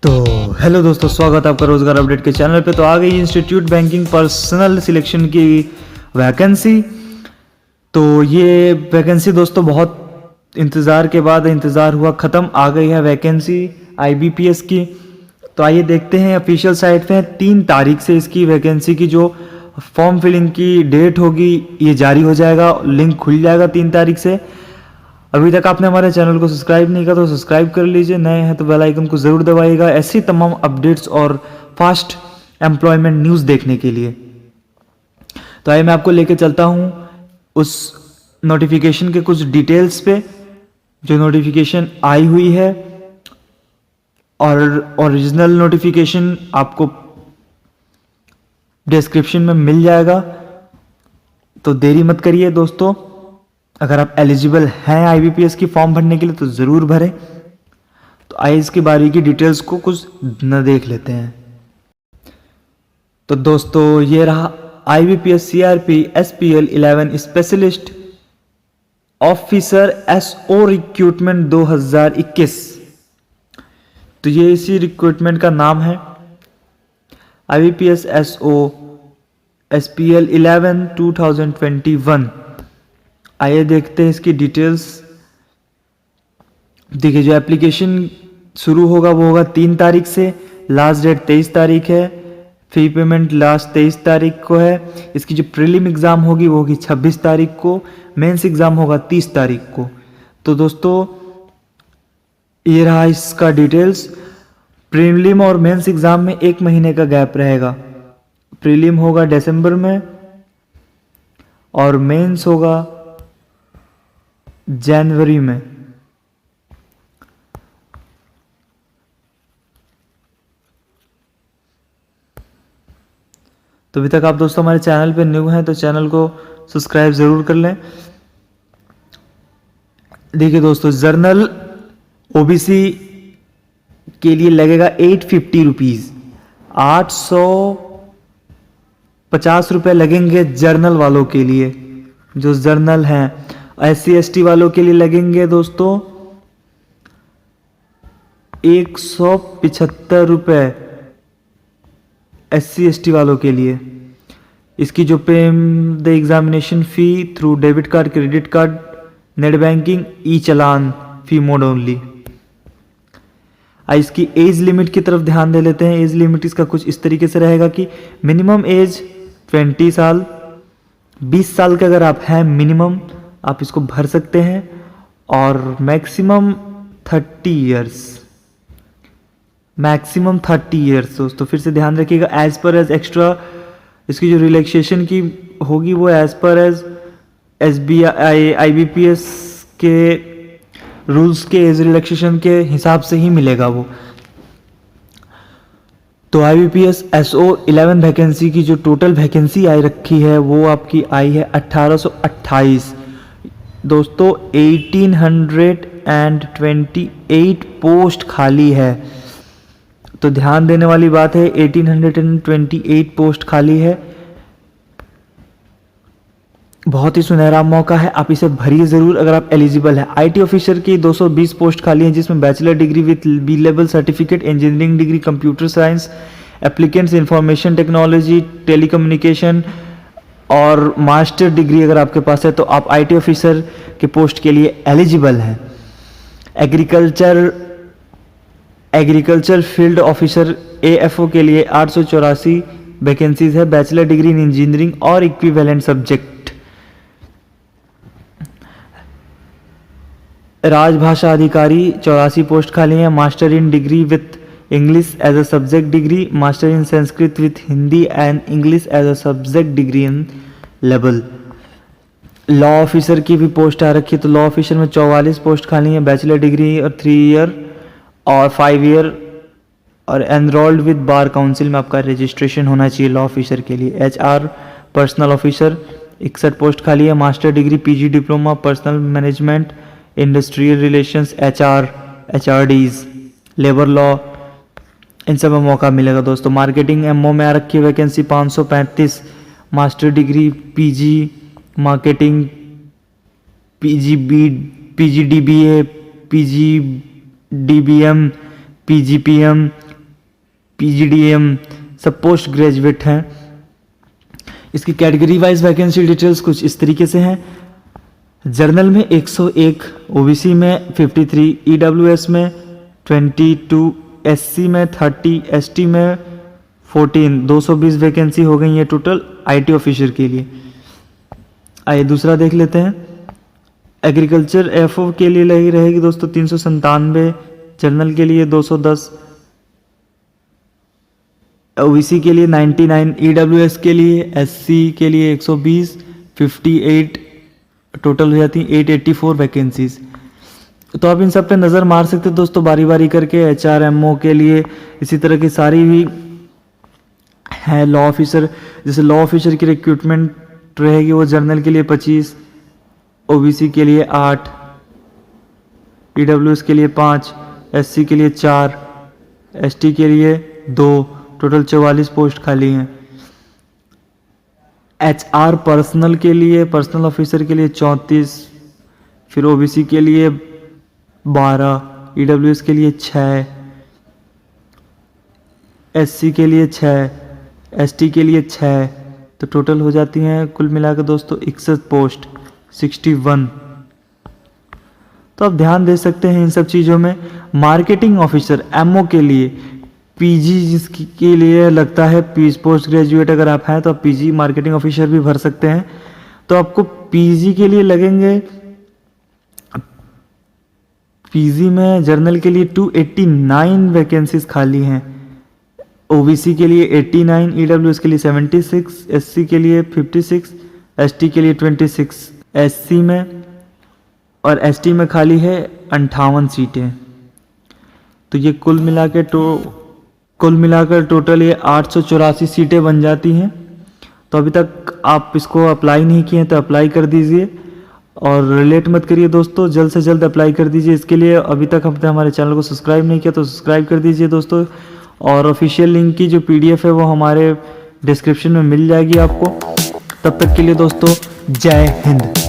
तो हेलो दोस्तों, स्वागत है आपका रोजगार अपडेट के चैनल पे। तो आ गई इंस्टीट्यूट बैंकिंग पर्सनल सिलेक्शन की वैकेंसी। तो ये वैकेंसी दोस्तों बहुत इंतज़ार के बाद इंतज़ार हुआ ख़त्म, आ गई है वैकेंसी आईबीपीएस की। तो आइए देखते हैं, ऑफिशियल साइट पे 3 तारीख से इसकी वैकेंसी की जो फॉर्म फिलिंग की डेट होगी ये जारी हो जाएगा, लिंक खुल जाएगा 3 तारीख से। अभी तक आपने हमारे चैनल को सब्सक्राइब नहीं किया तो सब्सक्राइब कर लीजिए, नए हैं तो बेल आइकन को ज़रूर दबाइएगा ऐसी तमाम अपडेट्स और फास्ट एम्प्लॉयमेंट न्यूज़ देखने के लिए। तो आइए मैं आपको लेके चलता हूँ उस नोटिफिकेशन के कुछ डिटेल्स पे, जो नोटिफिकेशन आई हुई है। और ओरिजिनल नोटिफिकेशन आपको डिस्क्रिप्शन में मिल जाएगा। तो देरी मत करिए दोस्तों, अगर आप एलिजिबल हैं आईबीपीएस की फॉर्म भरने के लिए तो ज़रूर भरें। तो आइए इसकी बारीकी डिटेल्स को कुछ न देख लेते हैं। तो दोस्तों ये रहा IBPS CRP SPL 11 specialist officer SO recruitment 2021। तो ये इसी रिक्रूटमेंट का नाम है, आईबीपीएस एसओ एसपीएल 11 2021। आइए देखते हैं इसकी डिटेल्स। देखिए, जो एप्लीकेशन शुरू होगा वो होगा 3 तारीख से, लास्ट डेट 23 तारीख है, फी पेमेंट लास्ट 23 तारीख को है। इसकी जो प्रीलिम एग्ज़ाम होगी वो होगी 26 तारीख को, मेंस एग्ज़ाम होगा 30 तारीख को। तो दोस्तों ये रहा इसका डिटेल्स। प्रीलिम और मेंस एग्ज़ाम में 1 महीने का गैप रहेगा। प्रीलिम होगा दिसंबर में और मेंस होगा जनवरी में। तो अभी तक आप दोस्तों हमारे चैनल पे न्यू हैं तो चैनल को सब्सक्राइब ज़रूर कर लें। देखिए दोस्तों, जर्नल ओबीसी के लिए लगेगा 850 रुपीज़, 850 रुपये लगेंगे जर्नल वालों के लिए जो जर्नल हैं। एससी एसटी वालों के लिए लगेंगे दोस्तों 175 रुपये एससी एसटी वालों के लिए। इसकी जो पे the examination fee through debit card, credit card, net banking, E challan fee mode only. इसकी एज लिमिट की तरफ ध्यान दे लेते हैं। एज लिमिट इसका कुछ इस तरीके से रहेगा कि मिनिमम एज 20 साल, 20 साल के अगर आप हैं मिनिमम, आप इसको भर सकते हैं। और मैक्सिमम 30 इयर्स, मैक्सिमम 30 इयर्स दोस्तों फिर से ध्यान रखिएगा। एज पर एज एक्स्ट्रा इसकी जो रिलैक्सेशन की होगी वो as per as SBI IBPS के रूल्स के एज रिलैक्सेशन के हिसाब से ही मिलेगा वो। तो आईबीपीएस एसओ 11 वैकेंसी की जो टोटल वैकेंसी आई रखी है वो आपकी आई है 1828 दोस्तों। 1828 पोस्ट खाली है। तो ध्यान देने वाली बात है, 1828 पोस्ट खाली है। बहुत ही सुनहरा मौका है, आप इसे भरिए ज़रूर अगर आप एलिजिबल है। आईटी ऑफिसर की 220 पोस्ट खाली हैं, जिसमें bachelor degree with B level certificate, engineering degree, computer science, applicants information technology, telecommunication और मास्टर डिग्री अगर आपके पास है तो आप आईटी ऑफिसर के पोस्ट के लिए एलिजिबल हैं। एग्रीकल्चर फील्ड ऑफिसर एएफओ के लिए 884 वैकेंसीज है, बैचलर डिग्री इन इंजीनियरिंग और इक्विवेलेंट सब्जेक्ट। राजभाषा अधिकारी 84 पोस्ट खाली हैं, master in degree with English as a subject degree, master in Sanskrit with Hindi and English as a subject degree in level. Law officer की भी पोस्ट आ रखी है, तो लॉ ऑफिसर में 44 पोस्ट खाली हैं, बैचलर डिग्री और 3 ईयर और 5 ईयर और एनरोल्ड विद बार काउंसिल में आपका रजिस्ट्रेशन होना चाहिए लॉ ऑफिसर के लिए। एचआर पर्सनल ऑफिसर 61 पोस्ट खाली है, master degree, PG diploma, personal management, industrial relations, HR, HRDs, labour law, इन सब में मौका मिलेगा दोस्तों। मार्केटिंग एमओ में आ रखी है vacancy 535, master degree PG marketing, PGDBA, PGDBM, PGPM, PGDM सब पोस्ट ग्रेजुएट हैं। इसकी कैटेगरी वाइज वैकेंसी डिटेल्स कुछ इस तरीके से हैं। जर्नल में 101, ओबीसी में 53, ईडब्ल्यूएस में 22, एससी में 30, एसटी में 14, 220 वैकेंसी हो गई है टोटल आईटी ऑफिसर के लिए। आइए दूसरा देख लेते हैं। एग्रीकल्चर एफओ के लिए लगी रहेगी दोस्तों 397, जर्नल के लिए 210, ओबीसी के लिए 99, ईडब्ल्यूएस के लिए, एससी के लिए 120, 58 टोटल हो जाती है 884 वैकेंसीज। तो आप इन सब पे नज़र मार सकते हैं दोस्तों बारी बारी करके। HRMO के लिए इसी तरह की सारी भी है। लॉ ऑफिसर, जैसे लॉ ऑफिसर की रिक्रूटमेंट रहेगी वो जर्नल के लिए 25, ओबीसी के लिए 8, ईडब्ल्यूएस के लिए 5, एससी के लिए 4, एसटी के लिए 2, टोटल 44 पोस्ट खाली हैं। HR पर्सनल के लिए, पर्सनल ऑफिसर के लिए 34, फिर ओबीसी के लिए 12, ईडब्ल्यूएस के लिए 6, एससी के लिए 6, एसटी के लिए 6, तो टोटल हो जाती हैं कुल मिलाकर दोस्तों 61 पोस्ट 61। तो आप ध्यान दे सकते हैं इन सब चीज़ों में। मार्केटिंग ऑफिसर एमओ के लिए पीजी जिसके लिए लगता है, पोस्ट ग्रेजुएट अगर आप हैं तो आप पीजी मार्केटिंग ऑफिसर भी भर सकते हैं। तो आपको पीजी के लिए लगेंगे, पीजी में जर्नल के लिए 289 वैकेंसीज खाली हैं, ओबीसी के लिए 89, ईडब्ल्यूएस के लिए 76, एससी के लिए 56, एसटी के लिए 26, एससी में और एसटी में खाली है 58 सीटें। तो ये कुल मिलाकर टोटल ये 884 सीटें बन जाती हैं। तो अभी तक आप इसको अप्लाई नहीं किए हैं तो अप्लाई कर दीजिए और लेट मत करिए दोस्तों, जल्द से जल्द अप्लाई कर दीजिए। इसके लिए अभी तक आपने हमारे चैनल को सब्सक्राइब नहीं किया तो सब्सक्राइब कर दीजिए दोस्तों। और ऑफिशियल लिंक की जो PDF है वो हमारे डिस्क्रिप्शन में मिल जाएगी आपको। तब तक के लिए दोस्तों जय हिंद।